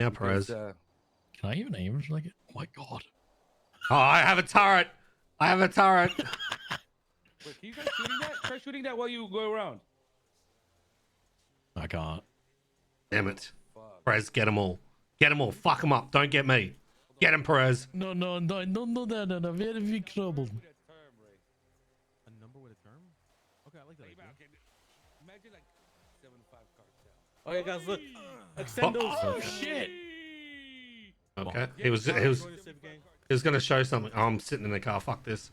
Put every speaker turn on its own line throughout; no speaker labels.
Yeah, Perez.
Can
I even aim like it? Oh my god.
Oh, I have a turret. I have a turret.
Wait, can you try shooting that? Try shooting that while you go around.
I can't.
Damn it.
Fuck.
Perez, get them all. Get them all. Fuck them up. Don't get me. Get him, Perez.
No, very big trouble.
A number with a term? Okay, I like that.
Imagine like 7-5 cartel.
Oh yeah, guys, look. Extendos.
Oh shit.
Okay. He was gonna show something. Oh, I'm sitting in the car. Fuck this.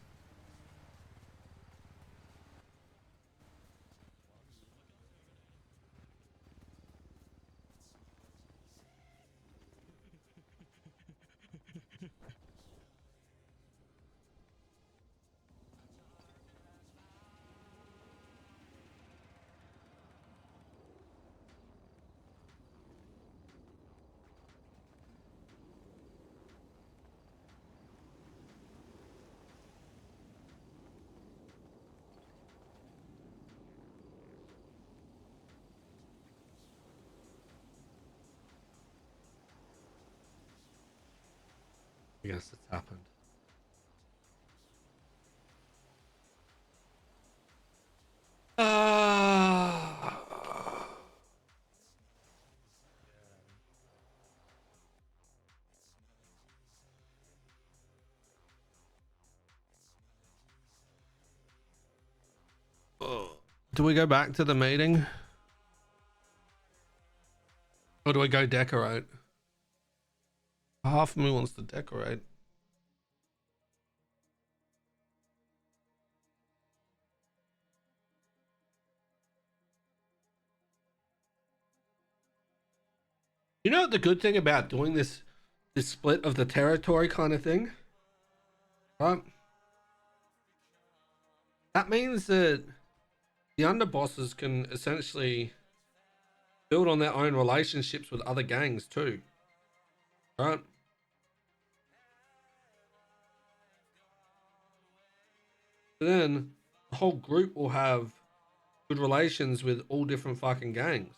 I guess it's happened. Do we go back to the meeting? Or do we go decorate? Half of me wants to decorate. You know the good thing about doing this split of the territory kind of thing? Right? That means that the underbosses can essentially build on their own relationships with other gangs too. Right? Then the whole group will have good relations with all different fucking gangs.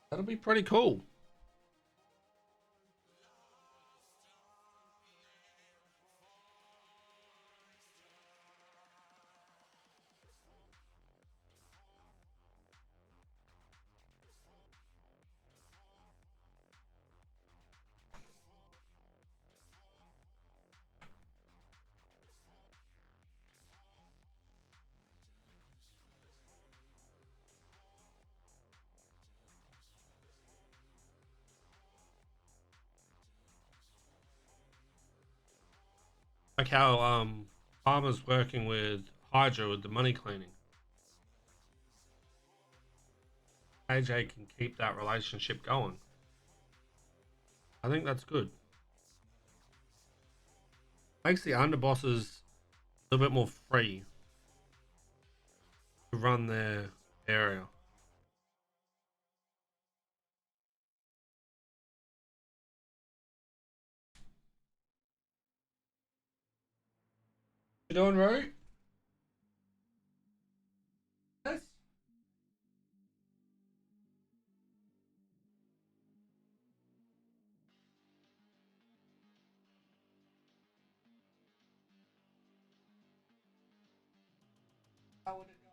That'll be pretty cool. Like how Palmer's working with Hydra with the money cleaning. AJ can keep that relationship going. I think that's good. Makes the underbosses a little bit more free to run their area. You doing right? Yes. How would it go?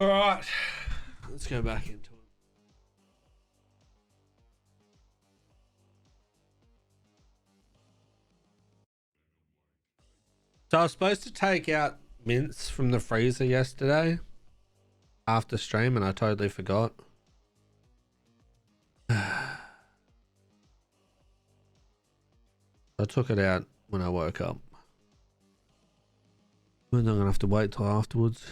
All right, let's go back into it. So I was supposed to take out mints from the freezer yesterday after stream, and I totally forgot. I took it out when I woke up. We're not gonna have to wait till afterwards.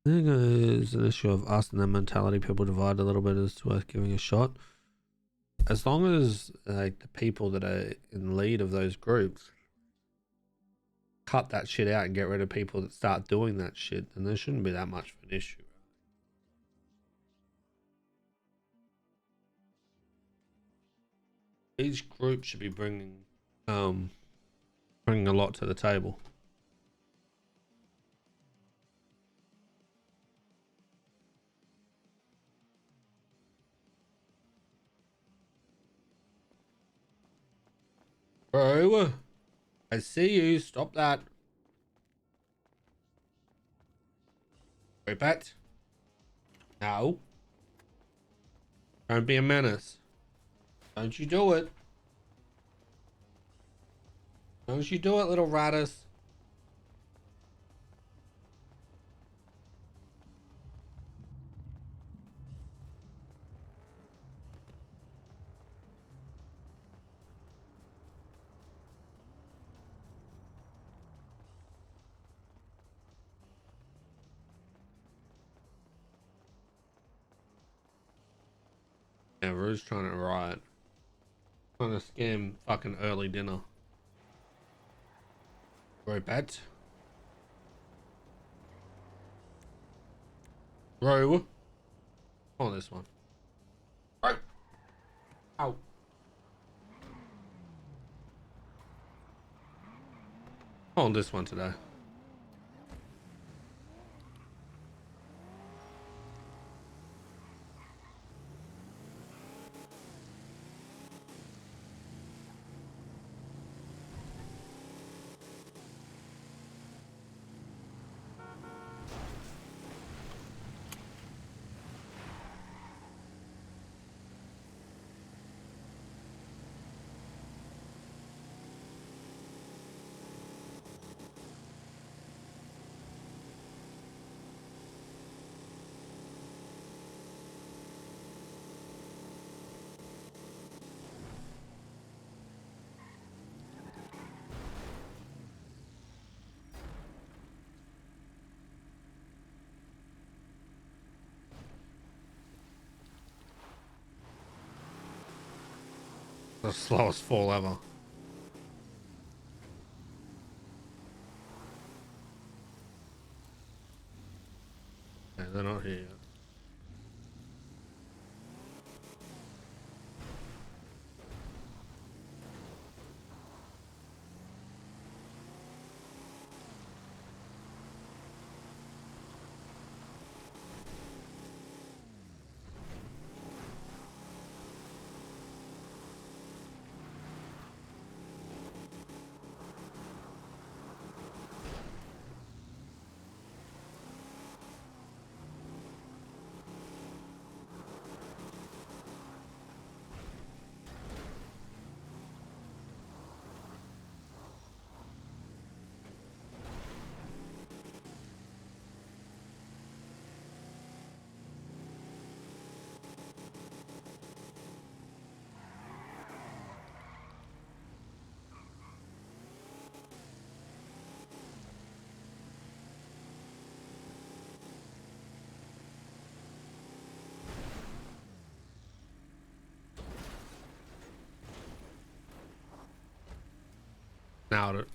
I think it's an issue of us and their mentality. People divide a little bit. It's worth giving a shot. As long as like the people that are in lead of those groups cut that shit out and get rid of people that start doing that shit, then there shouldn't be that much of an issue. Each group should be bringing a lot to the table. Bro, I see you. Stop that. Pet. No. Don't be a menace. Don't you do it. Don't you do it, little ratus. Yeah, Rue's trying to riot. Trying to scam fucking early dinner. Row bet. Row. On this one. Row. Ow. On this one today. The slowest fall ever. Yeah, they're not here yet. Now it.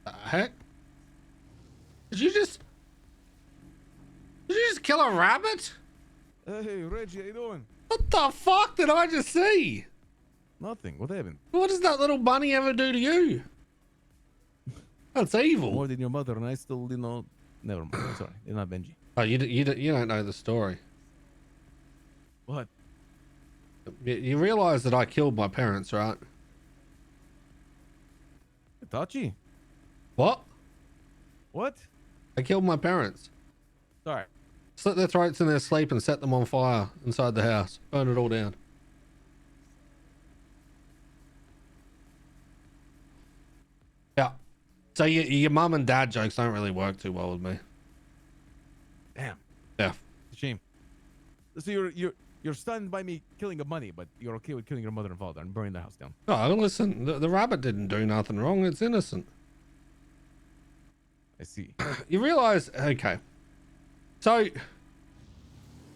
The heck? Did you just kill a rabbit?
Hey, Reggie, how you doing?
What the fuck did I just see?
Nothing. What happened?
What does that little bunny ever do to you? That's evil.
More than your mother, and I still, never mind. Sorry, you're not Benji.
Oh, you don't know the story.
What?
You realize that I killed my parents, right?
Itachi?
What?
What?
I killed my parents.
Sorry.
Slit their throats in their sleep and set them on fire inside the house. Burn it all down. Yeah. So your mum and dad jokes don't really work too well with me.
Damn.
Yeah.
It's a shame. So you're stunned by me killing the money, but you're okay with killing your mother and father and burning the house down.
Oh, listen, the rabbit didn't do nothing wrong. It's innocent.
I see.
You realize, okay. So,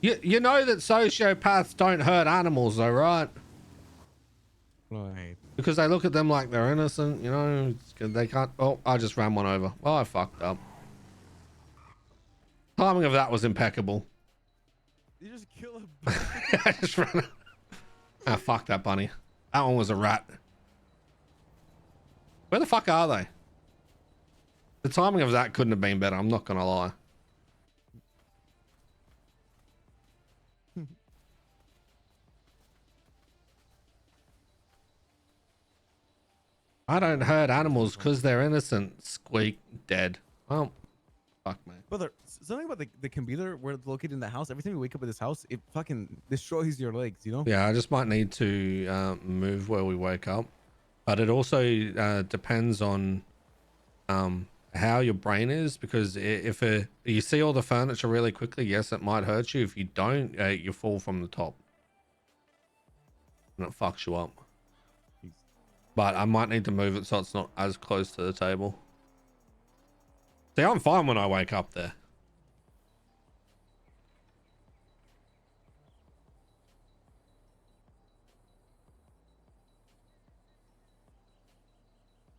you know that sociopaths don't hurt animals though, right?
Right.
Because they look at them like they're innocent, you know, they can't, oh, I just ran one over. Well, I fucked up. Timing of that was impeccable.
You just kill a
I just ran. Ah, fuck that bunny. That one was a rat. Where the fuck are they? The timing of that couldn't have been better. I'm not gonna lie. I don't hurt animals because they're innocent. Squeak. Dead. Well, fuck me.
Brother, something about the computer where it's located in the house. Every time you wake up at this house, it fucking destroys your legs, you know?
Yeah, I just might need to move where we wake up. But it also depends on how your brain is, because if you see all the furniture really quickly, yes, it might hurt you. If you don't, you fall from the top. And it fucks you up. But I might need to move it so it's not as close to the table. See, I'm fine when I wake up there.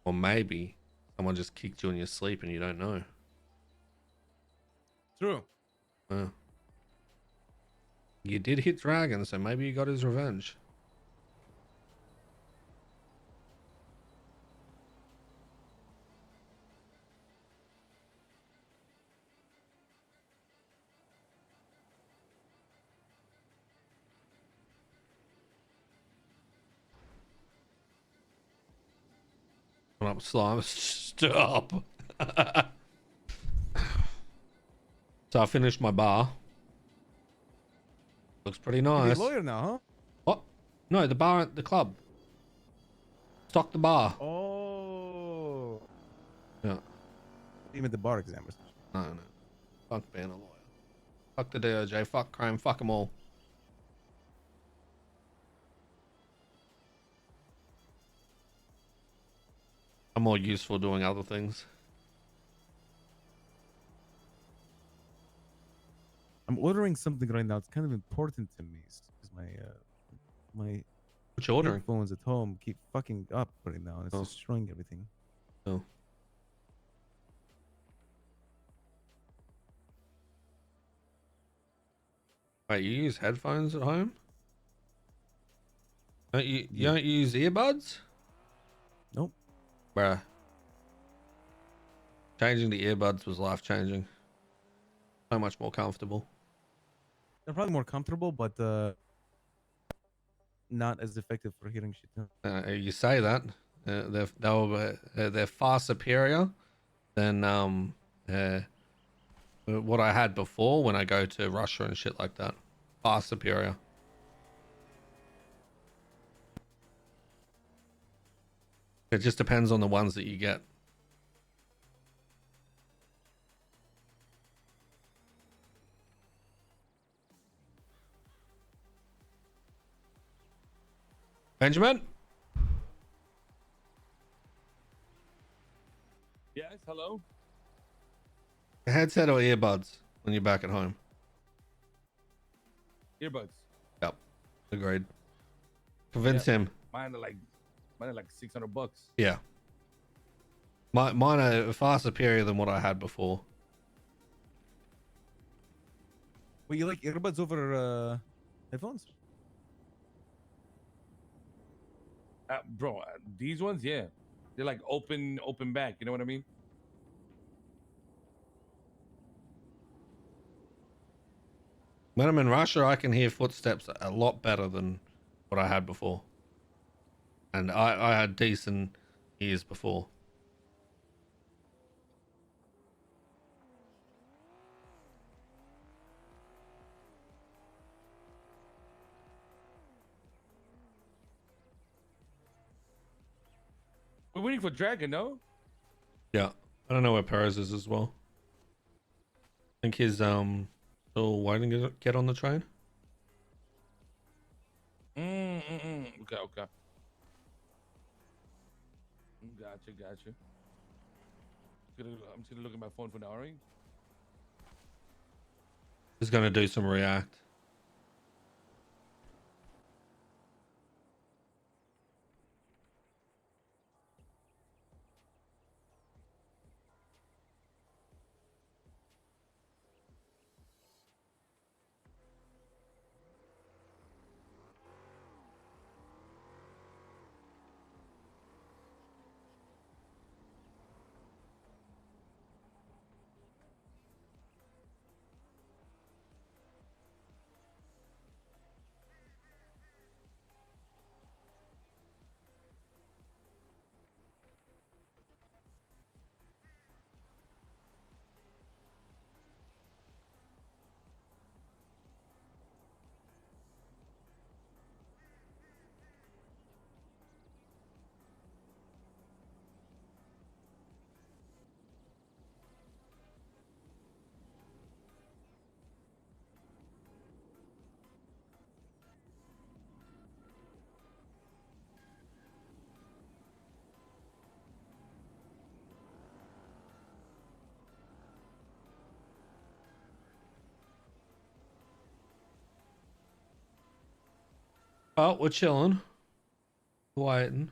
Or maybe someone just kicked you in your sleep and you don't know.
True.
You did hit Dragon, so maybe he got his revenge. Up, slime. Stop. So I finished my bar. Looks pretty
You're
nice.
a lawyer now, huh?
What? No, the bar at the club. Stock the bar.
Oh.
Yeah.
Even the bar exam.
No. Fuck being a lawyer. Fuck the DOJ. Fuck crime. Fuck them all. I'm more useful doing other things.
I'm ordering something right now. It's kind of important to me because my
What you ordering?
headphones at home keep fucking up right now, and it's
Oh.
destroying everything.
Oh. Wait, you use headphones at home? You don't use earbuds?
Nope.
Bruh. Changing the earbuds was life changing. So much more comfortable.
They're probably more comfortable, but not as effective for hearing shit.
You say that. They're far superior than what I had before when I go to Russia and shit like that. Far superior. It just depends on the ones that you get. Benjamin?
Yes, hello?
Headset or earbuds when you're back at home?
Earbuds.
Yep. Agreed. Convince him.
Mine are like $600.
Yeah. Mine are far superior than what I had before.
Well, you like earbuds over headphones?
Bro, these ones, yeah. They're like open back, you know what I mean?
When I'm in Russia, I can hear footsteps a lot better than what I had before. And I had decent ears before.
We're waiting for Dragon, no?
Yeah. I don't know where Perez is as well. I think he's still waiting to get on the train.
Okay, okay. Gotcha. I'm just gonna look at my phone for now, alright?
He's gonna do some React. Oh, we're chilling. Waiting.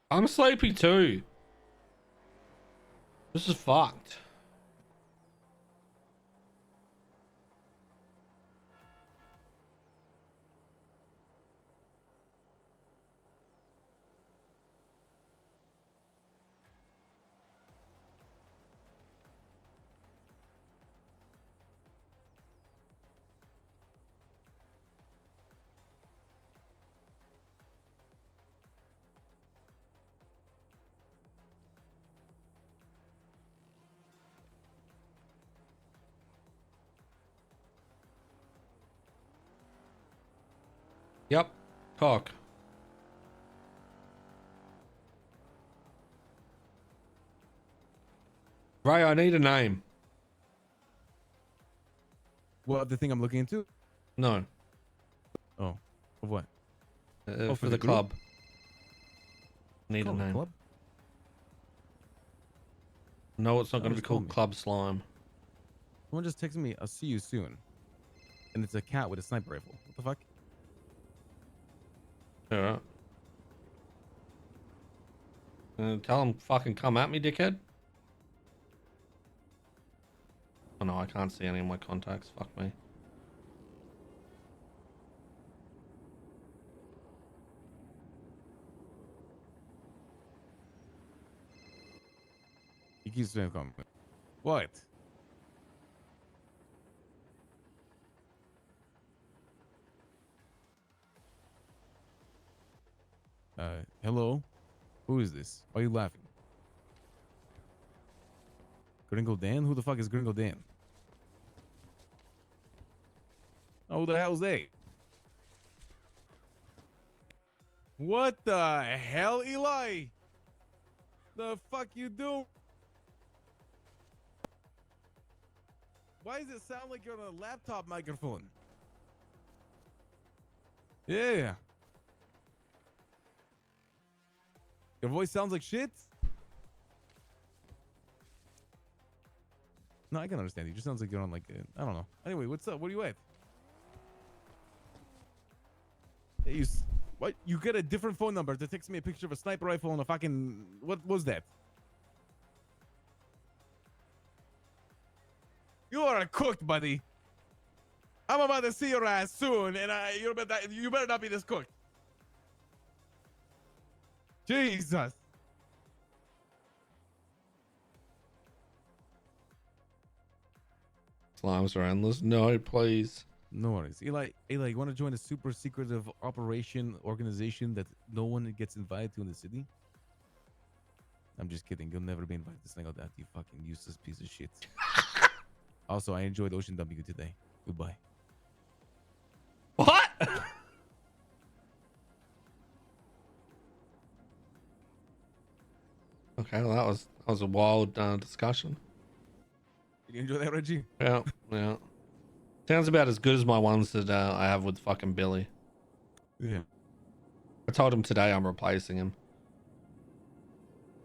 I'm sleepy too. This is fucked. Yep. Cock. Ray, I need a name.
What, the thing I'm looking into?
No.
Oh, of what?
For the
group?
club. Need a
Call it
name.
club?
No, it's not going to
just
be
call
called
me.
Club Slime.
Someone just texted me, I'll see you soon. And it's a cat with a sniper rifle. What the fuck?
Yeah. Tell him fucking come at me, dickhead. Oh no, I can't see any of my contacts. Fuck me.
He keeps saying, "Come." What? Hello? Who is this? Why are you laughing? Gringo Dan? Who the fuck is Gringo Dan? Oh, who the hell's they? What the hell, Eli? The fuck you do? Why does it sound like you're on a laptop microphone? Yeah. Your voice sounds like shit? No, I can understand you. It just sounds like you're on like, I don't know. Anyway, what's up? What are you at? Hey, what? You get a different phone number to text me a picture of a sniper rifle and a fucking... What was that? You are cooked, buddy. I'm about to see your ass soon, and you better not be this cooked. Jesus.
Slimes are endless. No, please.
No worries. Eli, you want to join a super secretive operation organization that no one gets invited to in the city? I'm just kidding. You'll never be invited to Snaggle That, you fucking useless piece of shit. Also, I enjoyed ocean dumping you today. Goodbye.
What? Okay, well, that was a wild discussion.
Did you enjoy that, Reggie?
Yeah, yeah. Sounds about as good as my ones that I have with fucking Billy.
Yeah.
I told him today I'm replacing him.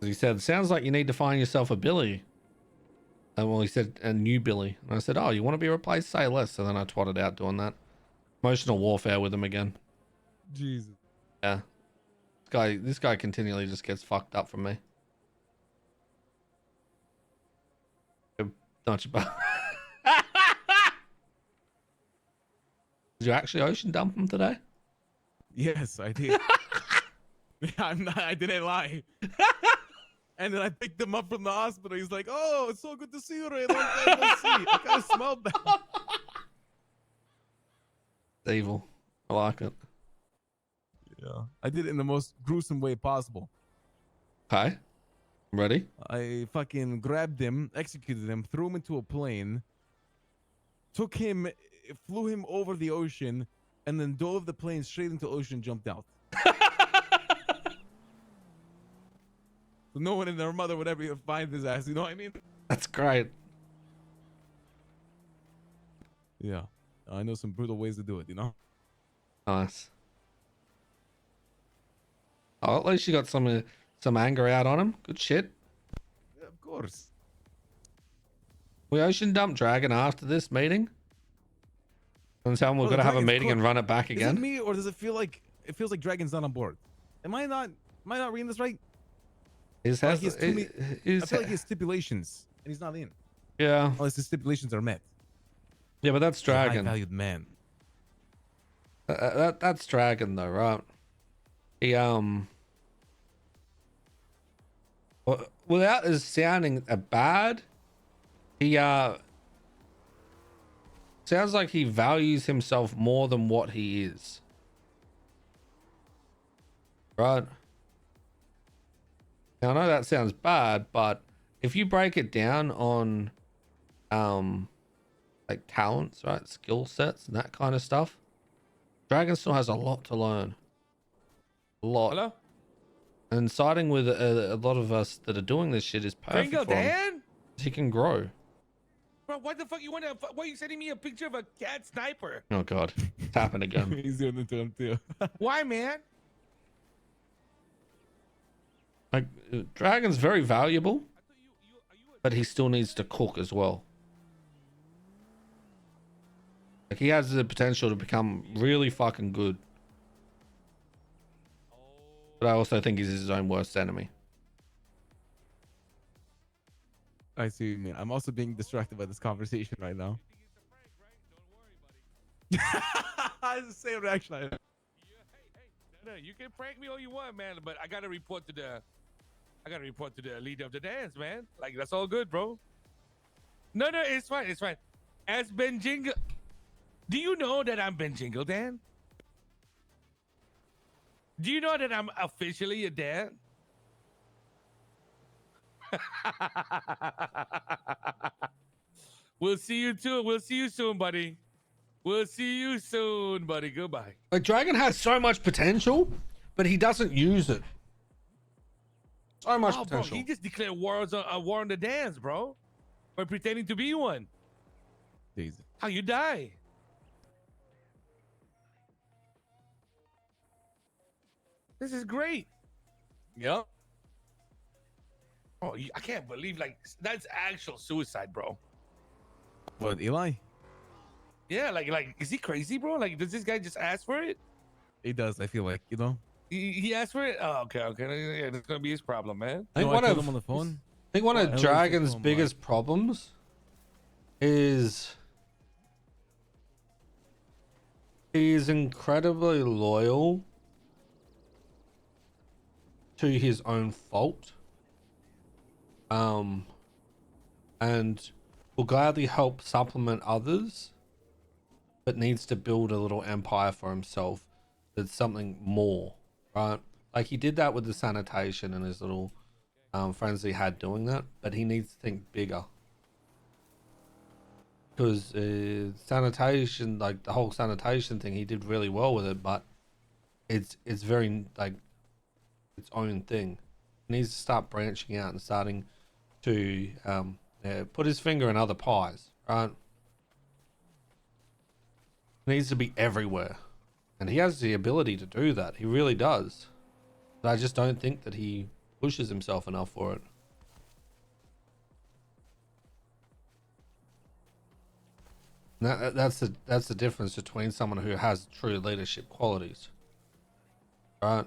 He said, "Sounds like you need to find yourself a Billy." And well, he said, "A new Billy." And I said, "Oh, you want to be replaced? Say less." So then I twatted out doing that. Emotional warfare with him again.
Jesus.
Yeah. This guy continually just gets fucked up from me. Not your Did you actually ocean dump him today?
Yes, I did. I didn't lie. And then I picked him up from the hospital. He's like, "Oh, it's so good to see you, Ray. Long time no see." I kind of smelled that.
It's evil. I like it.
Yeah. I did it in the most gruesome way possible.
Okay. Ready?
I fucking grabbed him, executed him, threw him into a plane, took him, flew him over the ocean, and then dove the plane straight into the ocean and jumped out. So no one and their mother would ever find his ass, you know what I mean?
That's great.
Yeah. I know some brutal ways to do it, you know?
Nice. Oh, at least you got some anger out on him. Good shit.
Yeah, of course.
We ocean dump Dragon after this meeting? And tell him we're
Well,
gonna have a
Dragon's
meeting and
cooked.
run it back
Is
again?
it me, or does it feel like Dragon's not on board? Am I not reading this right?
His
Like
has,
he has too many- I feel like he has stipulations, and he's not in.
yeah.
Unless his stipulations are met.
Yeah, but that's
He's a
Dragon.
high-valued man.
That's Dragon though, right? He without his sounding bad, he sounds like he values himself more than what he is. Right? Now, I know that sounds bad, but if you break it down on like talents, right, skill sets and that kind of stuff, Dragon still has a lot to learn. A lot.
Hello?
And siding with a lot of us that are doing this shit is perfect
Pringle
for him.
Dan?
He can grow.
Bro, what the fuck you want to? Why are you sending me a picture of a cat sniper?
Oh god, it's happened again.
He's doing it to him too.
Why, man?
Like Dragon's very valuable, but he still needs to cook as well. Like he has the potential to become really fucking good. But I also think he's his own worst enemy.
I see what you mean. I'm also being distracted by this conversation right now. It's the same reaction I have.
No, you can prank me all you want, man, but I gotta report to the leader of the dance, man. Like that's all good, bro. No, it's fine, it's fine. As Ben Jingle, do you know that I'm Ben Jingle, Dan? Do you know that I'm officially a Dan? We'll see you too. We'll see you soon, buddy. We'll see you soon, buddy. Goodbye.
Like Dragon has so much potential, but he doesn't use it. So much
Bro,
potential.
he just declared war on the dance, bro, by pretending to be one.
Jesus.
How you die? This is great.
Yep.
Oh, I can't believe like that's actual suicide, bro.
What, Eli?
Yeah, like is he crazy, bro? Like, does this guy just ask for it?
He does, I feel like, you know?
He asked for it. Oh, okay. Yeah, that's gonna be his problem, man.
I think
I
one
told
of
him on the phone.
I think one
Well,
of
I always
Dragon's
told him,
biggest problems is he is incredibly loyal to his own fault. And will gladly help supplement others, but needs to build a little empire for himself that's something more, right? Like he did that with the sanitation and his little friends he had doing that, but he needs to think bigger. Because sanitation, like the whole sanitation thing, he did really well with it, but it's very like its own thing. He needs to start branching out and starting to put his finger in other pies, right? He needs to be everywhere, and he has the ability to do that. He really does, but I just don't think that he pushes himself enough for it. And that's the difference between someone who has true leadership qualities, right?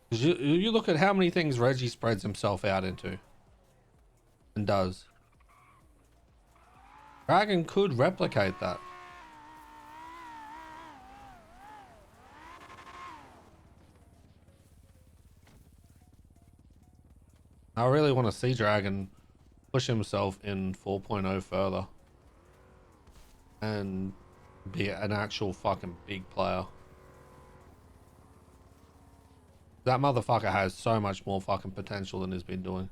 Because you look at how many things Reggie spreads himself out into and does. Dragon could replicate that. I really want to see Dragon push himself in 4.0 further and be an actual fucking big player. That motherfucker has so much more fucking potential than he's been doing.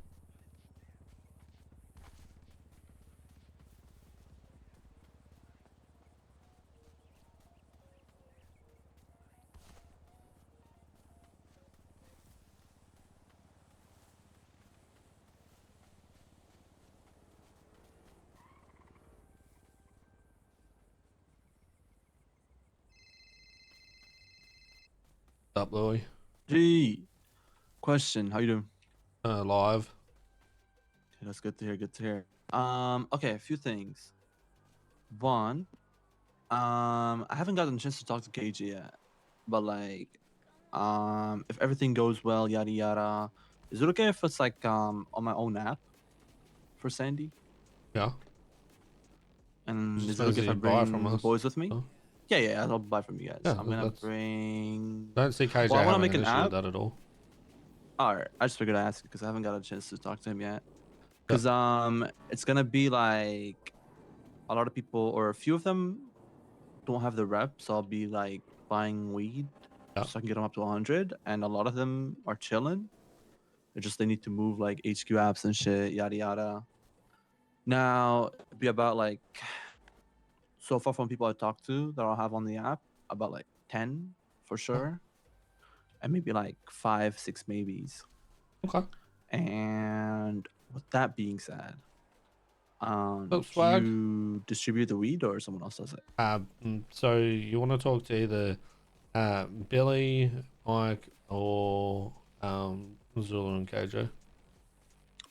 What's up, Louis?
Gee, question. How you doing?
Live.
Okay, that's good to hear. Good to hear. Okay, a few things. One, I haven't gotten a chance to talk to KJ yet, but like, if everything goes well, yada yada, is it okay if it's like on my own app for Sandy?
Yeah.
And
Just
is it okay if I
buy from
bring
us.
boys with me?
Huh?
Yeah, I'll buy from you guys.
Yeah,
I'm gonna
that's-
bring.
Don't see KJ
Well, I wanna
having
make
an
an
issue with
app.
that at all.
Alright, I just figured I'd ask because I haven't got a chance to talk to him yet. Because it's gonna be like a lot of people or a few of them don't have the rep, so I'll be like buying weed
Yeah.
so I can get them up to 100, and a lot of them are chilling. They're just they need to move like HQ apps and shit, yada yada. Now it'd be about like so far from people I talked to that I'll have on the app, about like 10 for sure, and maybe like 5, 6 maybes.
Okay.
And with that being said,
Oh,
do
swag.
you distribute the weed or someone else does it?
So you want to talk to either Billy, Mike, or Zulu and KJ?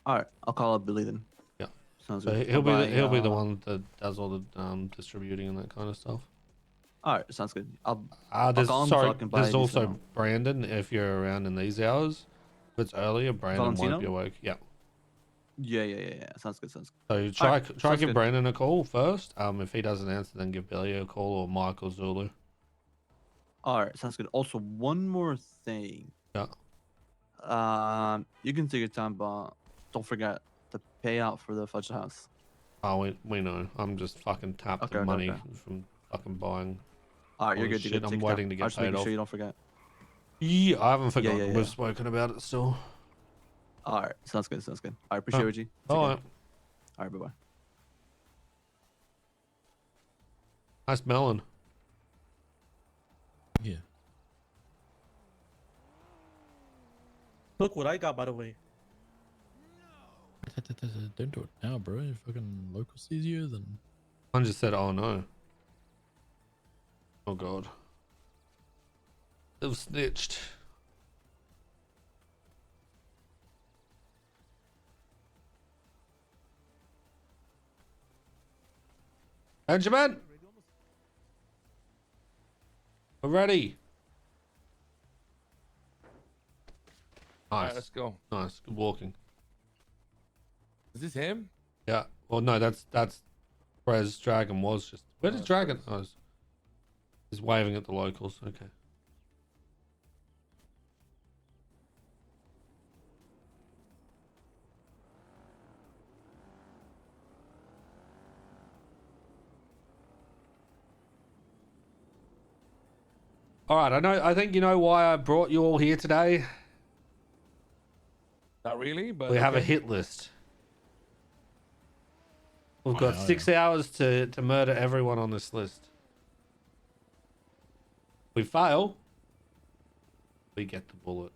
All right, I'll call up Billy then.
Yeah.
Sounds
So
good.
he'll be the
I'll buy,
one that does all the distributing and that kind of stuff.
All right, sounds good. I'll
There's
call him so I can buy
there's
a decent
also
amount.
Brandon if you're around in these hours. If it's earlier, Brandon won't
Valentino?
be awake. Yeah.
Yeah. Sounds good. Sounds good.
So try
Alright, sounds
give
good.
Brandon a call first. If he doesn't answer, then give Billy a call or Mike or Zulu.
All right, sounds good. Also, one more thing.
Yeah.
You can take your time, but don't forget the payout for the fudge house.
Oh, we know. I'm just fucking tapped
Okay,
the
okay,
money
okay.
from fucking buying.
All right,
all
you're
this
good. You're
shit.
good.
I'm
Take your
waiting
time.
to get
I'm just
paid
making
off.
sure you don't forget.
Yeah, I haven't forgotten.
yeah.
We've spoken about it still.
All right, sounds good. Sounds good. I appreciate it, Reggie. Take
All
care.
right.
All right, bye bye.
Nice melon.
Yeah.
Look what I got, by the way.
Don't do it now, bro. If fucking local sees you, then
I just said, oh no. Oh god. They've snitched. Benjamin! We're ready.
All
Nice.
right, let's go.
Nice. Good walking.
Is this him?
Yeah. Well, no, that's whereas Dragon was just. Where did Dragon? Oh, he's waving at the locals. Okay. All right, I think you know why I brought you all here today.
Not really, but
We have a
okay.
hit list. We've
Oh,
got
yeah,
6 hours to murder everyone on this list. We fail, we get the bullet.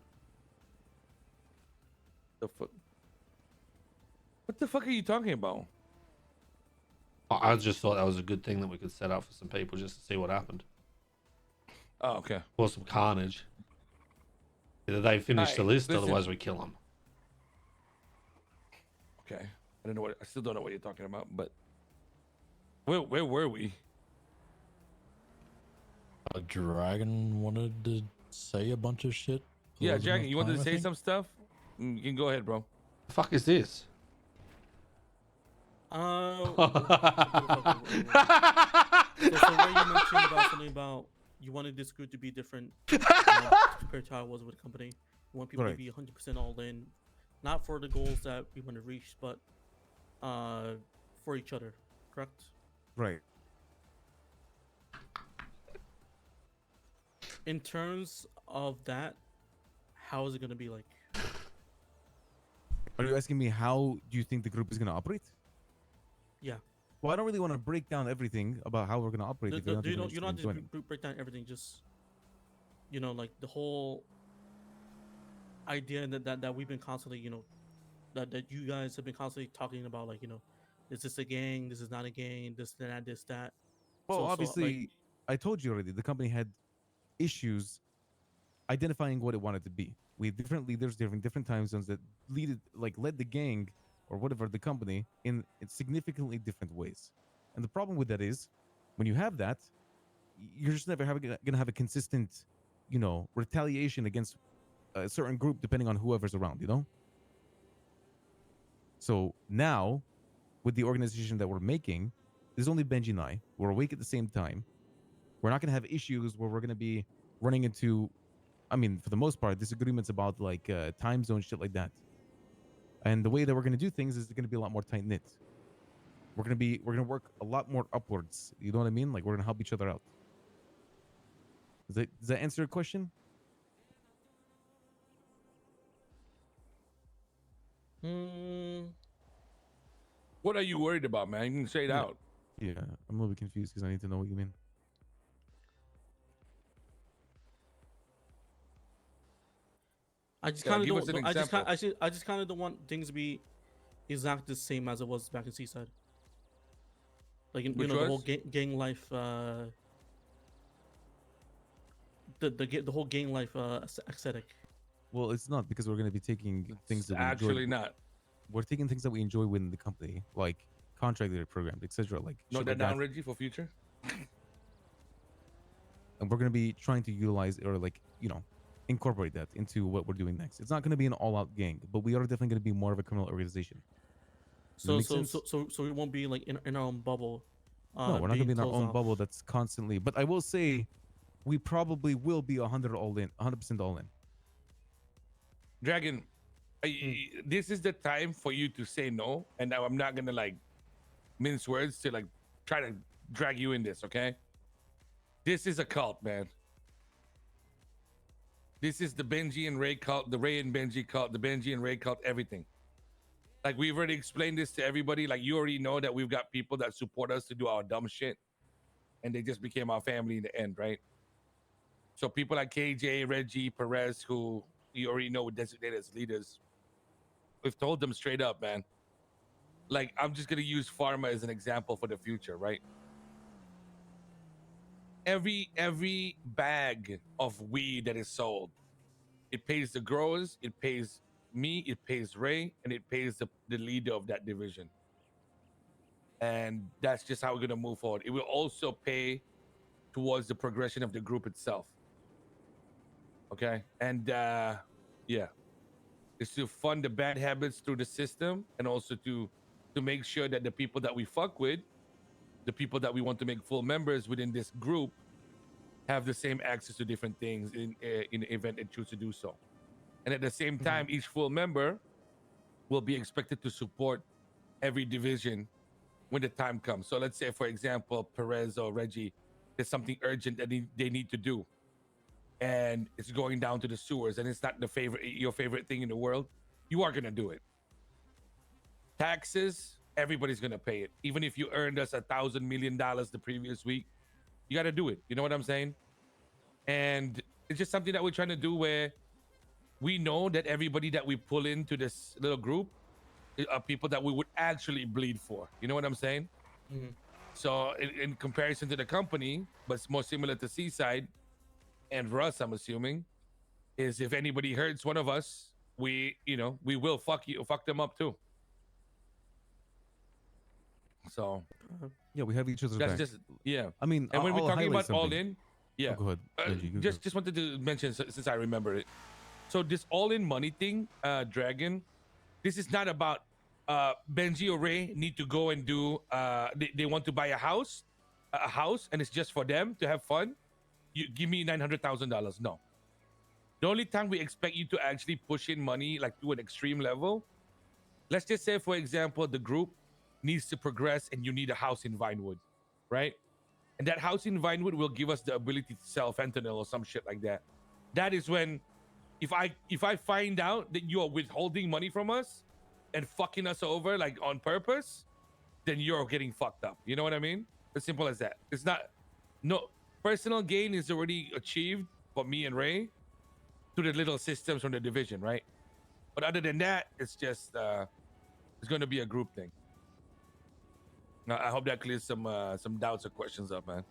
What the fuck are you talking about?
I just thought that was a good thing that we could set up for some people just to see what happened.
Oh, okay.
Or some carnage. Either they finish the
Alright,
list,
listen.
otherwise we kill them.
Okay. I don't know what. I still don't know what you're talking about. But where were we?
A dragon wanted to say a bunch of shit. There
Yeah,
wasn't
Dragon,
enough
you wanted
time,
to
I
say
think.
some stuff? You can go ahead, bro.
The fuck is this?
So where you mentioned about something about you wanted this group to be different compared to how it was with the company. You want people
Right.
to be 100% all in, not for the goals that we want to reach, but for each other. Correct?
Right.
In terms of that, how is it going to be like?
Are you asking me how do you think the group is going to operate?
Yeah.
Well, I don't really want to break down everything about how we're going to operate. If you're not
You
even
don't
interested in
have
joining.
to break down everything. Just like the whole idea that we've been constantly, that you guys have been constantly talking about, like, is this a gang? This is not a gang. This that.
Well,
So,
obviously, I told you already. The company had issues identifying what it wanted to be. We had different leaders, different time zones that led the gang or whatever the company in significantly different ways. And the problem with that is, when you have that, you're just never gonna have a consistent, retaliation against a certain group depending on whoever's around. So now, with the organization that we're making, there's only Benji and I. We're awake at the same time. We're not gonna have issues where we're gonna be running into, I mean, for the most part, disagreements about time zone shit like that. And the way that we're gonna do things is going to be a lot more tight knit. We're gonna work a lot more upwards. You know what I mean? Like, we're gonna help each other out. Does that answer your question?
What are you worried about, man? You can say it
Yeah.
out.
Yeah, I'm a little bit confused because I need to know what you mean.
I just
Yeah,
kind of
give us
don't.
an
I just kind.
example.
I just kind of don't want things to be exactly the same as it was back in Seaside. Like,
Which
the whole
was?
gang life. The whole gang life aesthetic.
Well, it's not, because we're gonna be taking things
It's
that we
actually
enjoy.
not.
We're taking things that we enjoy within the company, like contracted programs, etc. Like
Note
shit
that
like
down,
that.
Reggie, for future.
And we're gonna be trying to utilize or incorporate that into what we're doing next. It's not gonna be an all-out gang, but we are definitely gonna be more of a criminal organization. Does that
So
make sense?
so we won't be like in our own bubble.
No, we're not gonna
Being
be in our
closed
own
off.
bubble that's constantly. But I will say, we probably will be 100% all in.
Dragon, this is the time for you to say no, and I'm not gonna mince words to try to drag you in this. Okay, this is a cult, man. This is the Benji and Ray cult, the Ray and Benji cult, the Benji and Ray cult, everything. Like, we've already explained this to everybody. Like, you already know that we've got people that support us to do our dumb shit, and they just became our family in the end, right? So people like KJ, Reggie, Perez, who you already know were designated as leaders, we've told them straight up, man. Like, I'm just gonna use pharma as an example for the future, right? Every bag of weed that is sold, it pays the growers, it pays me, it pays Ray, and it pays the leader of that division. And that's just how we're gonna move forward. It will also pay towards the progression of the group itself. Okay, and yeah, it's to fund the bad habits through the system, and also to to make sure that the people that we fuck with, the people that we want to make full members within this group, have the same access to different things in the event they choose to do so. And at the same time, each full member will be expected to support every division when the time comes. So let's say, for example, Perez or Reggie, there's something urgent that they need to do, and it's going down to the sewers, and it's not your favorite thing in the world. You are gonna do it. Taxes, everybody's gonna pay it. Even if you earned us $1,000 million the previous week, you got to do it. You know what I'm saying? And it's just something that we're trying to do where we know that everybody that we pull into this little group are people that we would actually bleed for. You know what I'm saying?
Mhm.
So in comparison to the company, but it's more similar to Seaside and Russ, I'm assuming, is if anybody hurts one of us, we will fuck them up too. So
Yeah, we have each other's
that's
back.
just
I mean,
And when we're
I'll
talking
highlight
about all
something.
in, yeah.
Oh, go ahead. Benji, go.
Just wanted to mention since I remember it. So this all in money thing, Dragon, this is not about Benji or Ray need to go and do they want to buy a house and it's just for them to have fun. You give me $900,000. No. The only time we expect you to actually push in money like to an extreme level, let's just say, for example, the group needs to progress and you need a house in Vinewood, right? And that house in Vinewood will give us the ability to sell fentanyl or some shit like that. That is when, if I find out that you are withholding money from us and fucking us over like on purpose, then you're getting fucked up. You know what I mean? As simple as that. It's not, no, personal gain is already achieved for me and Ray through the little systems from the division, right? But other than that, it's just it's going to be a group thing. I hope that clears some doubts or questions up, man.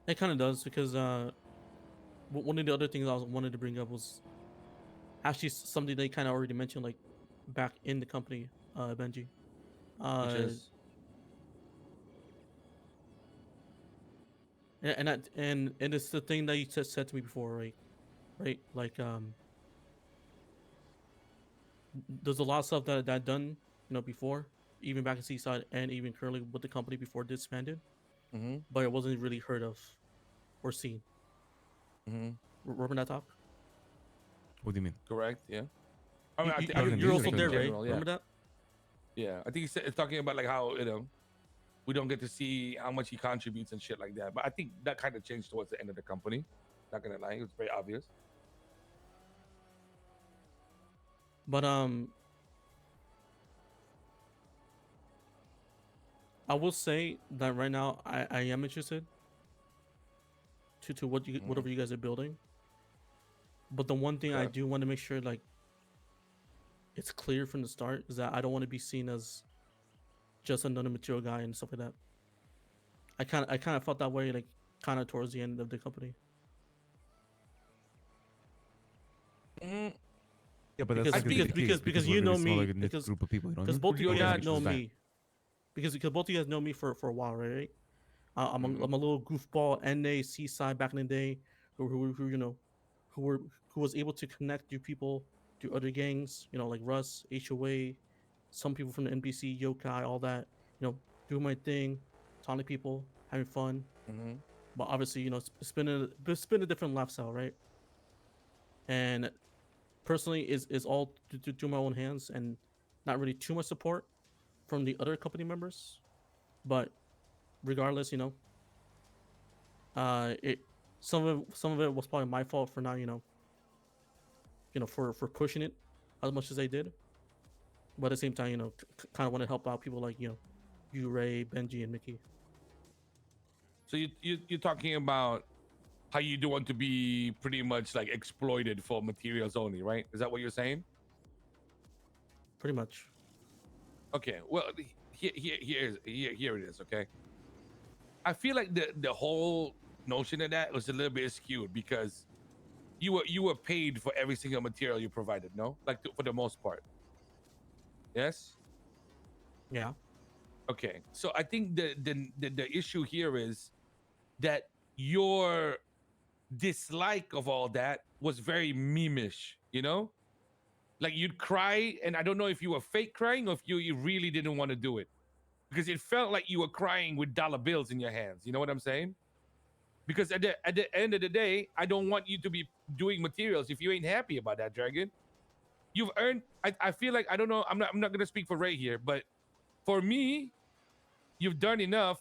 It kind of does, because one of the other things I wanted to bring up was actually something they kind of already mentioned, like back in the company, Benji.
Which is
And it's the thing that you said to me before, right? Like there's a lot of stuff that done, before, even back in Seaside and even currently with the company before it disbanded, but it wasn't really heard of or seen. Remember that talk?
What do you mean?
correct, yeah. I mean,
You're also there, right?
general, yeah.
Remember that?
Yeah, I think it's talking about like how we don't get to see how much he contributes and shit like that. But I think that kind of changed towards the end of the company. Not gonna lie, it was very obvious.
But I will say that right now I am interested to whatever you guys are building. But the one thing I
Okay.
do want to make sure, like, it's clear from the start, is that I don't want to be seen as just another material guy and stuff like that. I kind of felt that way, like, kind of towards the end of the company.
Yeah, but
Because-
that's not gonna be the
because-
case,
because
we're
you
gonna
know
be smaller
me,
than this
because-
group of people. You know what I
Because
mean?
both of you
You're
guys
not-
know
Back.
me. Because both of you guys know me for a while, right? I'm
Mm-hmm.
a little goofball NA Seaside back in the day, who was able to connect to people to other gangs, like Russ, HOA, some people from the NBC, Yokai, all that. Do my thing, taunting people, having fun.
Mm-hmm.
But obviously, it's been a different lifestyle, right? And personally, is all to my own hands, and not really too much support from the other company members. But regardless, it some of it was probably my fault for not for pushing it as much as I did. But at the same time, kind of want to help out people like you, Ray, Benji, and Mickey.
So you're talking about how you don't want to be pretty much like exploited for materials only, right? Is that what you're saying?
Pretty much.
Okay. Well, here it is. Okay. I feel like the whole notion of that was a little bit skewed because you were paid for every single material you provided, no? Like for the most part. Yes.
Yeah.
Okay. So I think the issue here is that your dislike of all that was very memeish, Like you'd cry, and I don't know if you were fake crying or if you really didn't want to do it, because it felt like you were crying with dollar bills in your hands. You know what I'm saying? Because at the end of the day, I don't want you to be doing materials if you ain't happy about that, Dragon. You've earned. I feel like, I don't know. I'm not gonna speak for Ray here, but for me, you've done enough,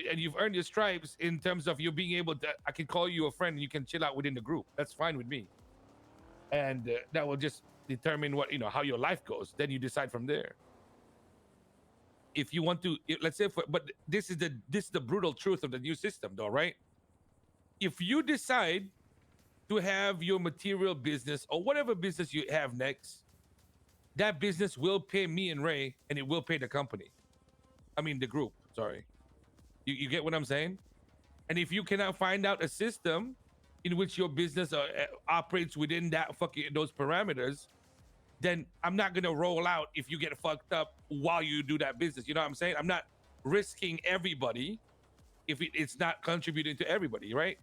and you've earned your stripes in terms of you being able to. I can call you a friend, and you can chill out within the group. That's fine with me, and that will just determine what, how your life goes. Then you decide from there. If you want to, let's say, but this is the brutal truth of the new system, though, right? If you decide to have your material business or whatever business you have next, that business will pay me and Ray, and it will pay the company. I mean, the group. Sorry. You get what I'm saying? And if you cannot find out a system in which your business operates within those parameters, then I'm not gonna roll out if you get fucked up while you do that business. You know what I'm saying? I'm not risking everybody if it's not contributing to everybody, right?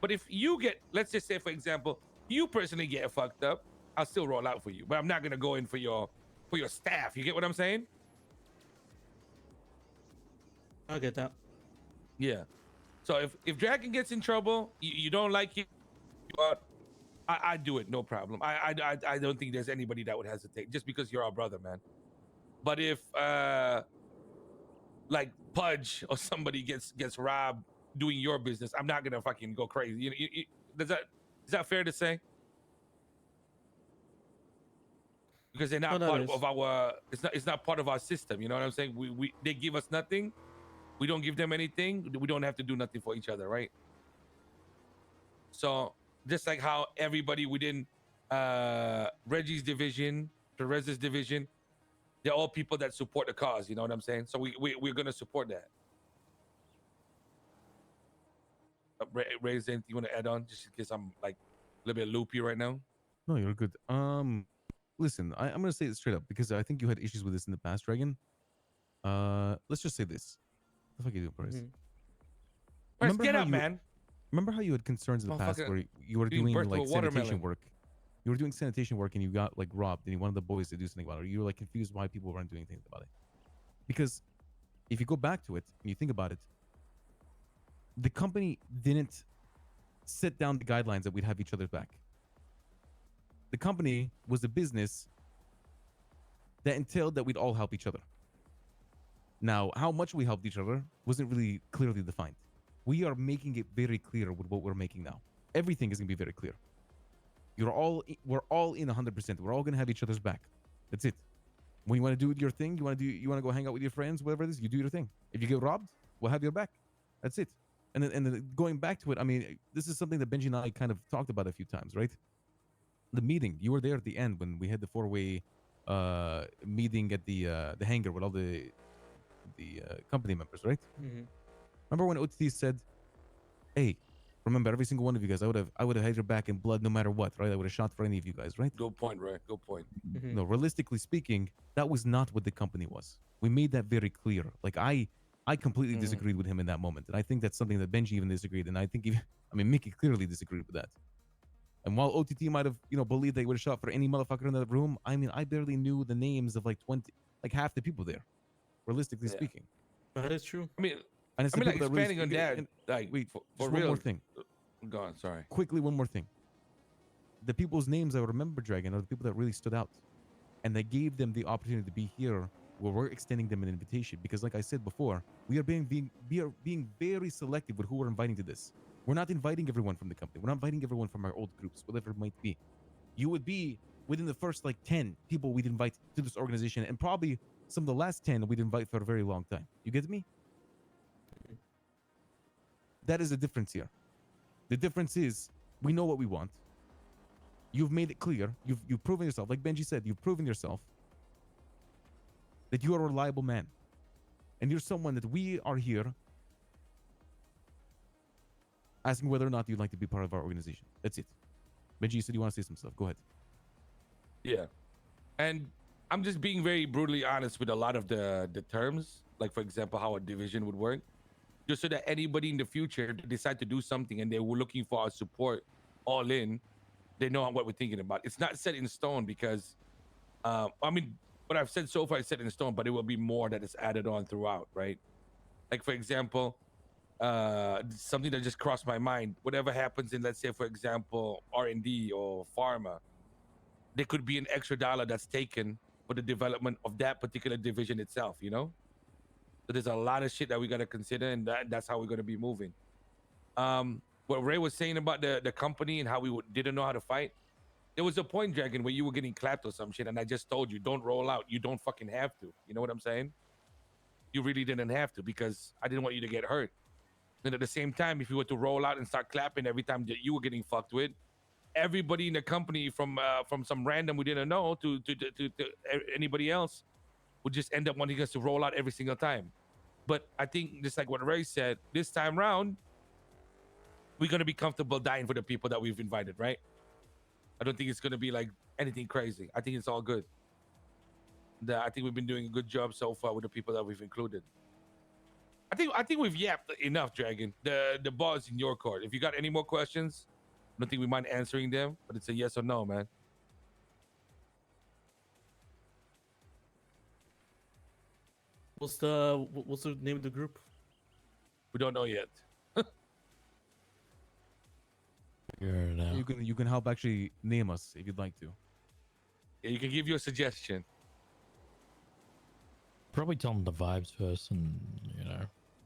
But if you get, let's just say, for example, you personally get fucked up, I'll still roll out for you, but I'm not gonna go in for your staff. You get what I'm saying?
I get that.
Yeah. So if Dragon gets in trouble, you don't like it, I do it, no problem. I don't think there's anybody that would hesitate just because you're our brother, man. But if like Pudge or somebody gets robbed doing your business, I'm not gonna fucking go crazy. Is that fair to say? Because they're not part of our. It's not part of our system. You know what I'm saying? They give us nothing. We don't give them anything. We don't have to do nothing for each other, right? So just like how everybody within Reggie's division, Perez's division, they're all people that support the cause. You know what I'm saying? So we're gonna support that. Ray, is there anything you want to add on, just in case I'm like a little bit loopy right now?
No, you're good. Listen, I'm gonna say it straight up because I think you had issues with this in the past, Dragon. Let's just say this. What the fuck are you doing, Perez?
Perez, get up, man.
Remember how you had concerns in the past where you were doing like sanitation work? You were doing sanitation work and you got like robbed and you wanted the boys to do something about it. You were like confused why people weren't doing things about it. Because if you go back to it and you think about it, the company didn't set down the guidelines that we'd have each other's back. The company was a business that entailed that we'd all help each other. Now, how much we helped each other wasn't really clearly defined. We are making it very clear with what we're making now. Everything is going to be very clear. We're all in 100%. We're all going to have each other's back. That's it. When you want to do your thing, you want to go hang out with your friends, whatever it is, you do your thing. If you get robbed, we'll have your back. That's it. And then going back to it, I mean, this is something that Benji and I kind of talked about a few times, right? The meeting, you were there at the end when we had the four-way meeting at the hangar with all the company members, right?
Mm-hmm.
Remember when OTT said, "Hey, remember every single one of you guys. I would have had your back in blood no matter what, right? I would have shot for any of you guys, right?"
Good point, Ray. Good point.
Mm-hmm.
No, realistically speaking, that was not what the company was. We made that very clear. Like I completely disagreed with him in that moment, and I think that's something that Benji even disagreed, and I think Mickey clearly disagreed with that. And while OTT might have, believed they would have shot for any motherfucker in that room, I mean, I barely knew the names of like half the people there, realistically speaking.
That is true.
I mean,
and
like expanding on that, like
wait,
for
just
real.
one more thing.
Go on, sorry.
Quickly, one more thing. The people's names I remember, Dragon, are the people that really stood out, and they gave them the opportunity to be here, where we're extending them an invitation. Because, like I said before, we are being very selective with who we're inviting to this. We're not inviting everyone from the company. We're not inviting everyone from our old groups, whatever it might be. You would be within the first 10 people we'd invite to this organization, and probably some of the last 10 we'd invite for a very long time. You get me? That is the difference here. The difference is we know what we want. You've made it clear. You've proven yourself. Like Benji said, you've proven yourself that you are a reliable man. And you're someone that we are here asking whether or not you'd like to be part of our organization. That's it. Benji, you said you want to say some stuff. Go ahead.
Yeah. And I'm just being very brutally honest with a lot of the terms. Like, for example, how a division would work. Just so that anybody in the future decide to do something and they were looking for our support all in, they know what we're thinking about. It's not set in stone because I mean, what I've said so far is set in stone, but it will be more that is added on throughout, right? Like for example, something that just crossed my mind. Whatever happens in, let's say, for example, R&D or pharma, there could be an extra dollar that's taken for the development of that particular division itself. You know, so there's a lot of shit that we got to consider, and that's how we're going to be moving. What Ray was saying about the company and how we didn't know how to fight. There was a point, Dragon, where you were getting clapped or some shit, and I just told you, don't roll out. You don't fucking have to. You know what I'm saying? You really didn't have to, because I didn't want you to get hurt. And at the same time, if you were to roll out and start clapping every time that you were getting fucked with, everybody in the company from some random we didn't know to anybody else would just end up wanting us to roll out every single time. But I think, just like what Ray said, this time round, we're going to be comfortable dying for the people that we've invited, right? I don't think it's going to be like anything crazy. I think it's all good. I think we've been doing a good job so far with the people that we've included. I think we've yapped enough, Dragon. The ball is in your court. If you got any more questions, I don't think we mind answering them, but it's a yes or no, man.
What's the name of the group?
We don't know yet.
Figure it out.
You can help actually name us if you'd like to.
Yeah, you can give your suggestion.
Probably tell them the vibes first, and you know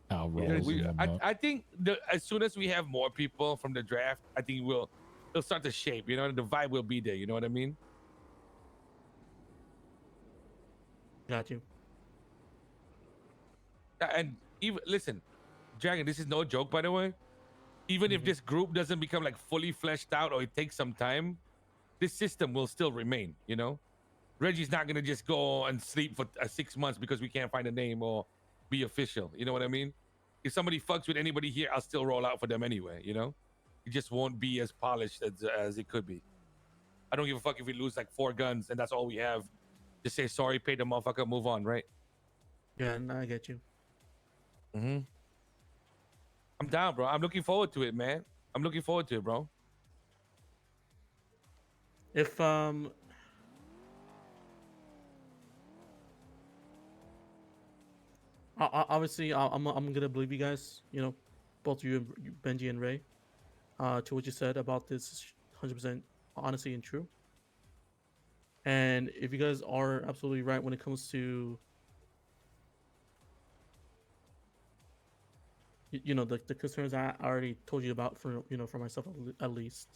how it
Yeah,
rolls and whatnot.
I think as soon as we have more people from the draft, I think it'll start to shape. You know, the vibe will be there. You know what I mean?
Got you.
And even listen, Dragon, this is no joke, by the way. Even if this group doesn't become like fully fleshed out, or it takes some time, this system will still remain. You know, Reggie's not gonna just go and sleep for 6 months because we can't find a name or be official. You know what I mean? If somebody fucks with anybody here, I'll still roll out for them anyway. You know, it just won't be as polished as it could be. I don't give a fuck if we lose like 4 guns and that's all we have. Just say sorry, pay the motherfucker, move on, right?
Yeah, no, I get you.
I'm down, bro. I'm looking forward to it, man. I'm looking forward to it, bro.
If obviously I'm gonna believe you guys. You know, both you, Benji and Ray, to what you said about this, 100% honesty and true. And if you guys are absolutely right when it comes to, you know, the concerns I already told you about, for for myself at least,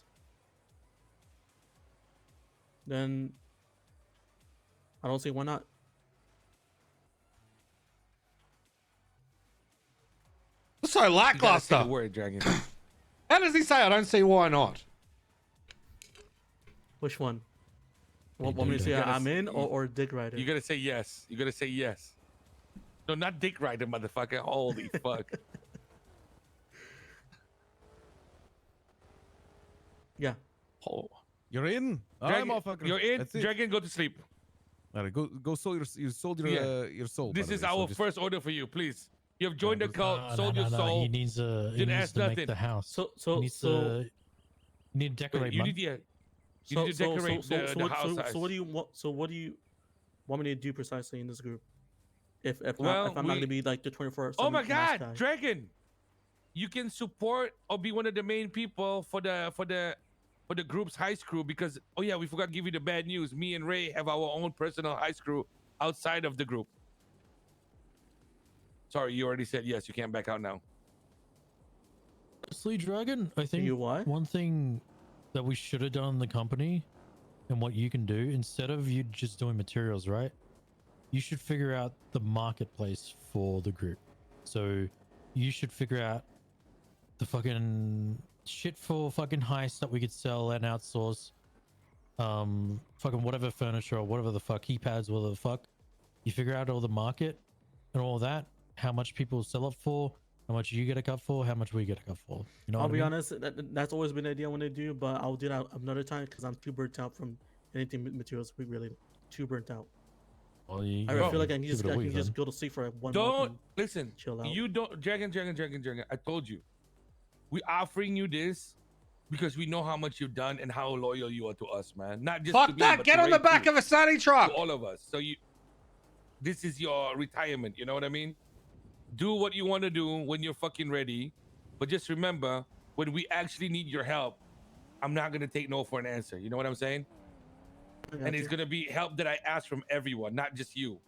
then I don't see why not.
So
You gotta say
lackluster.
the word, Dragon.
How does he say? I don't see why not.
Which one?
You
Want me to
do
say
that.
I'm in, or Dick Rider?
You gotta say yes. You gotta say yes. No, not Dick Rider, motherfucker. Holy fuck.
Yeah.
Oh.
You're in. All right,
Dragon,
motherfucker.
you're in.
That's it.
Dragon, go to sleep.
All right, go sold your soul.
This
by the
is
way, so
our
just-
first order for you, please. You have joined the cult,
No,
sold your soul.
He needs to
Didn't ask
make
nothing.
the house.
So
he needs to. You need to decorate.
You
man.
need to, you need to decorate the house size.
So what do you want? So what do you want me to do precisely in this group? If
Well,
not, if I'm not gonna be like the 24/7.
Oh my
nice
God,
guy.
Dragon! You can support or be one of the main people for the group's heist crew, because oh yeah, we forgot to give you the bad news. Me and Ray have our own personal heist crew outside of the group. Sorry, you already said yes. You can't back out now.
Honestly, Dragon, I think
You what?
one thing that we should have done in the company, and what you can do instead of you just doing materials, right? You should figure out the marketplace for the group. So you should figure out the fucking shit for fucking heists that we could sell and outsource. Fucking whatever furniture or whatever the fuck, keypads, whatever the fuck. You figure out all the market and all that, how much people sell it for, how much you get a cut for, how much we get a cut for. You know
I'll
what I
be
mean?
honest. That's always been the idea when I do, but I'll do that another time because I'm too burnt out from anything materials. We really too burnt out.
Well, you
I
gotta
feel like I can
give
just,
it a
I can
week,
just
then.
go to sleep for 1 month.
Don't
and
listen.
chill out.
You don't, Dragon. I told you, we offering you this because we know how much you've done and how loyal you are to us, man. Not just to
Fuck
me,
that!
but
Get
to
on the
Ray
back
too,
of a Sunny
to
truck.
all of us. So this is your retirement. You know what I mean? Do what you want to do when you're fucking ready, but just remember, when we actually need your help, I'm not gonna take no for an answer. You know what I'm saying?
I got
And it's
you.
gonna be help that I ask from everyone, not just you.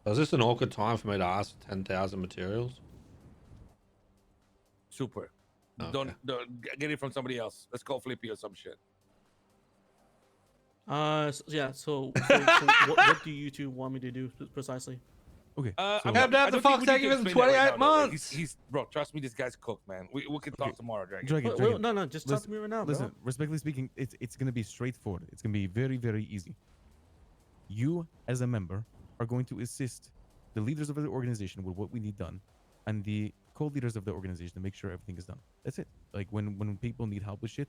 Was this an awkward time for me to ask for 10,000 materials?
Super.
Okay.
Don't get it from somebody else. Let's call Flippy or some shit.
Yeah. So what do you two want me to do precisely?
Okay.
I'm
so-
not,
How
I
the
don't think
fuck's
we need
taking
to
him
explain that
28
right now, though. Like,
months?
he's bro. Trust me, this guy's cooked, man. We can talk
Okay.
tomorrow, Dragon.
Dragon,
Wait,
Dragon.
no, just talk to me right now,
Listen,
bro.
respectfully speaking, it's gonna be straightforward. It's gonna be very, very easy. You, as a member, are going to assist the leaders of the organization with what we need done, and the co-leaders of the organization to make sure everything is done. That's it. Like when people need help with shit,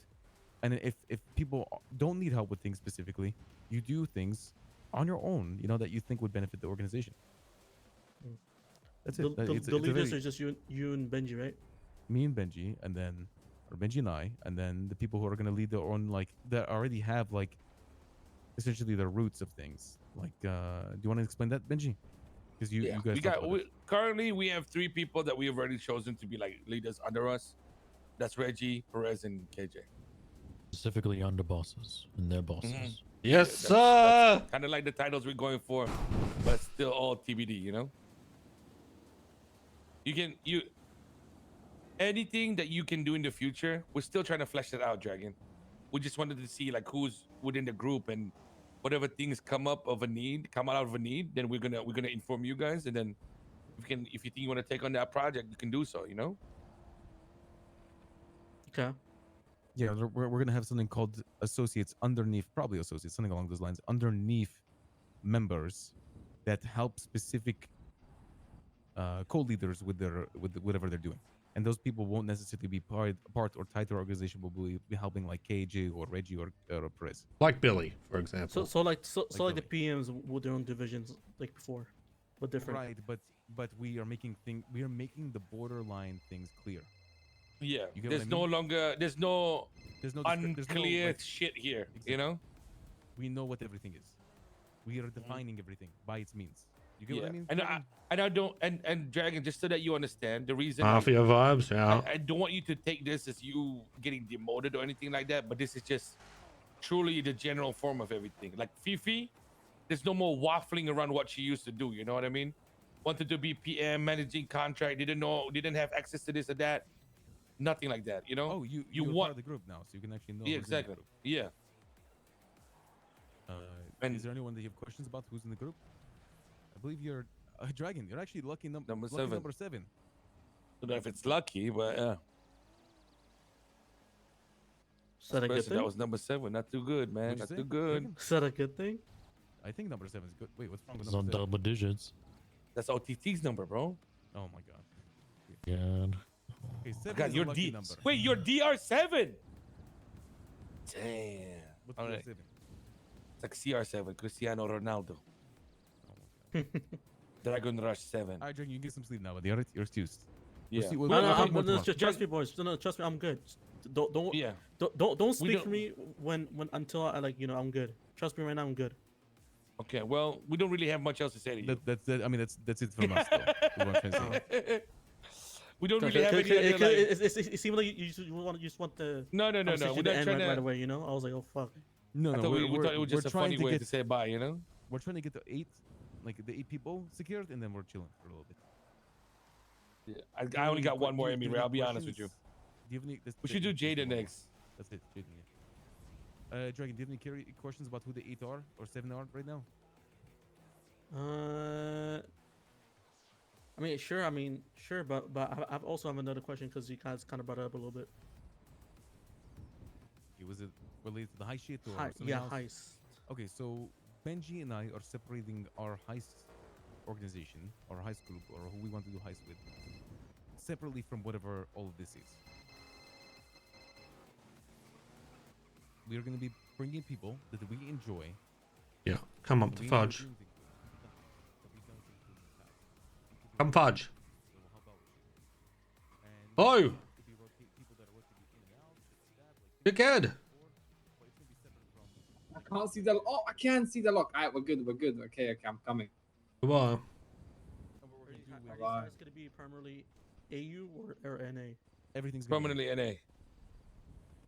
and if people don't need help with things specifically, you do things on your own. You know that you think would benefit the organization. That's
The,
it.
the,
It's
the
a
leaders
very-
are just you and Benji, right?
me and Benji, and then or Benji and I, and then the people who are gonna lead their own, like that already have like essentially the roots of things. Like, do you want to explain that, Benji? Because you guys
we
talked
got
about it.
currently we have 3 people that we have already chosen to be like leaders under us. That's Reggie, Perez, and KJ.
Specifically under bosses and their bosses.
Mhm.
Yes,
That's
sir.
kind of like the titles we're going for, but still all TBD. You know. You anything that you can do in the future, we're still trying to flesh that out, Dragon. We just wanted to see like who's within the group, and whatever things come out of a need, then we're gonna inform you guys, and then if you think you want to take on that project, you can do so. You know.
Okay.
Yeah, we're gonna have something called associates underneath, probably associates, something along those lines, underneath members that help specific co-leaders with whatever they're doing. And those people won't necessarily be part or tied to our organization, but will be helping like KJ or Reggie or Perez.
Like Billy, for example.
So like the
Billy.
PMs with their own divisions like before, but different.
Right, but we are making the borderline things clear.
Yeah.
You get what I
There's no
mean?
longer there's no
There's no
unclear
like,
shit here.
Exactly.
You know.
we know what everything is. We are defining everything by its means. You get what I mean?
And I don't and Dragon, just so that you understand the reason.
Mafia vibes, yeah.
I don't want you to take this as you getting demoted or anything like that, but this is just truly the general form of everything. Like Fifi, there's no more waffling around what she used to do. You know what I mean? Wanted to be PM, managing contract, didn't have access to this or that. Nothing like that. You know?
Oh, you're
you
part
want
of the group now, so you can actually know.
yeah,
who's in the
exactly.
group.
Yeah. And-
Is there anyone that you have questions about who's in the group? I believe you're Dragon. You're actually lucky
Number
lucky
7.
number 7.
I don't know if it's lucky, but yeah.
Is that a good
Person,
thing?
that was number 7. Not too good, man.
What'd you
Not
say,
too good.
Dragon?
Is that a good thing?
I think number 7 is good. Wait, what's wrong with
It's on
number 7?
double digits.
That's OTT's number, bro.
Oh my god.
God.
Okay, 7
God,
is
your
a lucky
D.
number.
Wait, your DR7. Damn.
What's
All
the
right.
7?
It's like CR7, Cristiano Ronaldo.
Oh my god.
Dragon Rush 7.
Alright, Dragon, you get some sleep now, buddy. Alright, you're excused.
Yeah.
see- we'll-
No,
we'll
no,
talk more
no,
tomorrow.
trust me, boys. No, trust me, I'm good. Don't
Yeah.
don't speak
don't-
for me when until I like I'm good. Trust me, right now I'm good.
Okay. Well, we don't really have much else to say to you.
I mean, that's it from us, though. is what I'm trying to say.
We don't really have any other, like,
It seemed like you just want the
No. We're
conversation
not
to end
trying
right
to.
away. You know, I was like, oh fuck.
No,
I
no,
thought we
we're,
thought it was just a
trying
funny
to
way
get
to say bye, you know?
we're trying to get the 8 people secured, and then we're chilling for a little bit.
Yeah.
Do you
I
have
only
any
got
que-
one more,
do you-
Amy
do you
Ray.
have
I'll be honest with you.
questions? Do you have any?
We should do Jaden next.
That's it, Jaden. Yeah. Dragon, do you have any questions about who the 8 are or 7 are right now?
I mean, sure, but I've also have another question because you guys kind of brought it up a little bit.
Was it related to the heist shit or something
Yeah,
else?
heist.
Okay, so Benji and I are separating our heist organization, our heist group, or who we want to do heist with, separately from whatever all of this is. We are going to be bringing people that we enjoy.
Yeah. Come up
that
to
we enjoy
fudge.
doing things with, that we've done things with in the past.
Come fudge.
That will help out with you. And
Oh!
to be rotating
You're good.
I can't see the. Oh, I can see the lock. Alright, we're good. We're good. Okay, okay, I'm coming.
Goodbye.
Are these
Bye-bye.
guys gonna be permanently AU or NA?
Everything's gonna be-
Permanently NA.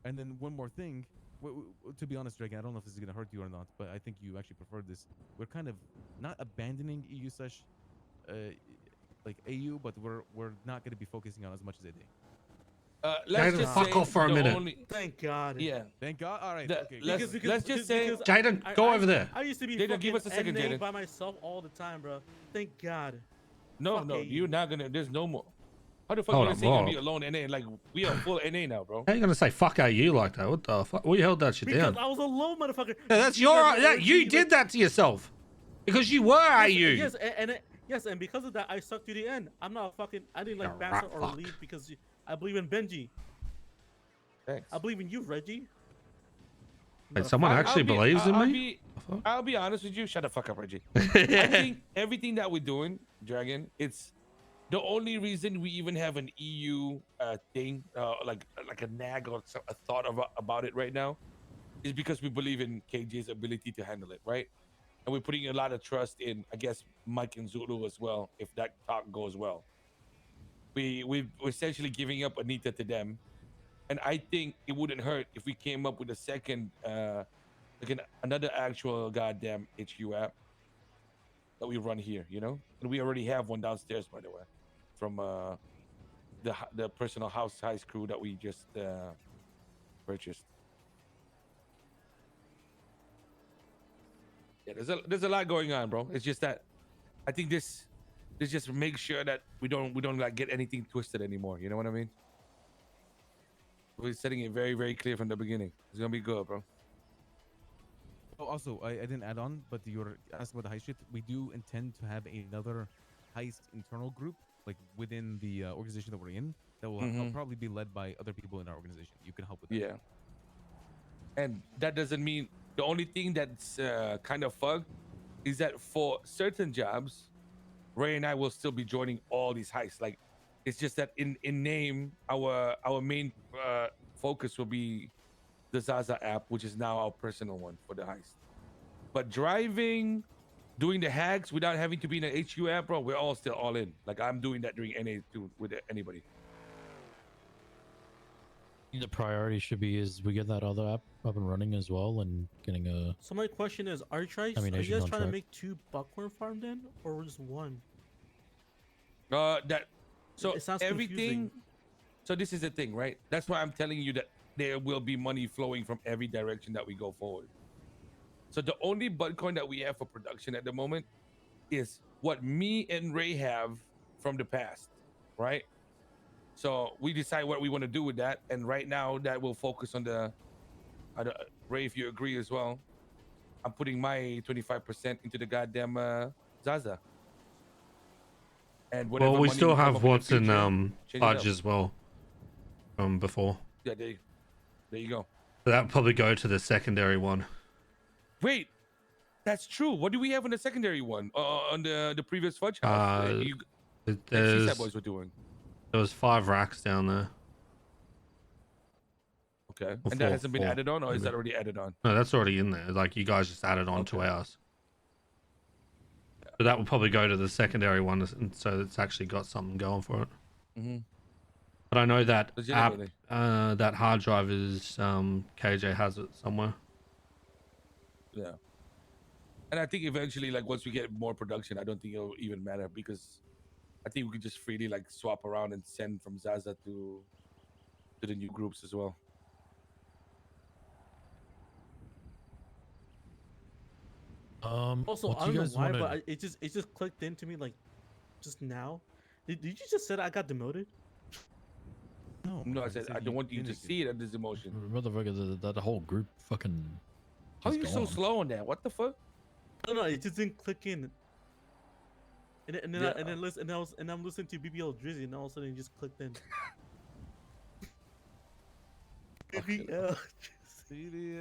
And then one more thing. To be honest, Dragon, I don't know if this is gonna hurt you or not, but I think you actually prefer this. We're kind of not abandoning EU slash, like AU, but we're not gonna be focusing on as much as they did.
Let's
Jaden,
just
fuck
say
off for a
the
minute.
only-
Thank God.
yeah.
Thank God. All right.
The-
Okay.
let's just say
Jaden, go over there.
I used to be
Jaden, give us a
fucking
second,
NA
Jaden.
by myself all the time, bro. Thank God.
no,
fuck
no,
AU.
you're not gonna. There's no more. How the fuck
Hold
you
on,
gonna say you're gonna
whoa.
be alone NA? Like we are full NA now, bro.
How you gonna say fuck AU like that? What the fuck? We held that shit
Because
down.
I was a low motherfucker.
Yeah, that's
You guys
your.
were
That, you
urging me,
did that to yourself because you were AU.
Yes, yes, and because of that, I stuck to the end. I'm not fucking. I didn't like
You're
bounce
right,
or
fuck.
leave because I believe in Benji.
Thanks.
I believe in you, Reggie.
Wait, someone actually believes in me?
I'll be honest with you. Shut the fuck up, Reggie. I think everything that we're doing, Dragon, it's the only reason we even have an EU thing, like a nag or a thought about it right now, is because we believe in KJ's ability to handle it, right? And we're putting a lot of trust in, I guess, Mike and Zulu as well, if that talk goes well. We're essentially giving up Anita to them. And I think it wouldn't hurt if we came up with a second, another actual goddamn HQ app that we run here, you know? And we already have one downstairs, by the way, from the personal house heist crew that we just purchased. Yeah, there's a lot going on, bro. It's just that I think this just makes sure that we don't like get anything twisted anymore. You know what I mean? We're setting it very, very clear from the beginning. It's gonna be good, bro.
Oh, also, I didn't add on, but you were asking about the heist shit. We do intend to have another heist internal group, like within the organization that we're in, that will probably be led by other people in our organization. You can help with that.
Yeah. And that doesn't mean the only thing that's kind of fucked is that for certain jobs, Ray and I will still be joining all these heists. Like, it's just that in name, our main focus will be the Zaza app, which is now our personal one for the heist. But driving, doing the hacks without having to be in an HQ app, bro, we're all still all in. Like, I'm doing that during NA too with anybody.
The priority should be is we get that other app up and running as well and getting a.
So my question is, are you guys
Asian
trying to
contract.
make 2 buckhorn farm then, or just 1?
So
It sounds
everything.
confusing.
So this is the thing, right? That's why I'm telling you that there will be money flowing from every direction that we go forward. So the only Bitcoin that we have for production at the moment is what me and Ray have from the past, right? So we decide what we want to do with that, and right now that will focus on the Ray, if you agree as well. I'm putting my 25% into the goddamn Zaza. And whatever
Well, we
money
still
come
have
up in the
what's in
future, change it
Fudge
up.
as well from before.
Yeah, there you go.
So that would probably go to the secondary one.
Wait, that's true. What do we have on the secondary one? On the previous Fudge house?
There's
that boys were doing.
there was 5 racks down there.
Okay,
Or
and that hasn't been
four,
added on, or is
maybe.
that already added on?
No, that's already in there. Like you guys just added on to
Okay.
ours. So that will probably go to the secondary one, and so it's actually got something going for it.
Mm-hmm.
But I know that app,
Legitimately.
that hard drive is KJ has it somewhere.
Yeah. And I think eventually, like once we get more production, I don't think it'll even matter because I think we could just freely like swap around and send from Zaza to the new groups as well.
Also,
what
I
do
don't
you
know
guys
why,
wanna-
but it just clicked into me like just now. Did you just say that I got demoted?
No, I said I don't want you to see it as this emotion.
Motherfucker, that whole group fucking.
How are
just
you so
gone.
slow on that? What the fuck?
No, it just didn't click in. And then
Yeah.
I'm listening to BBL Drizzy, and all of a sudden it just clicked in. BBL.
See the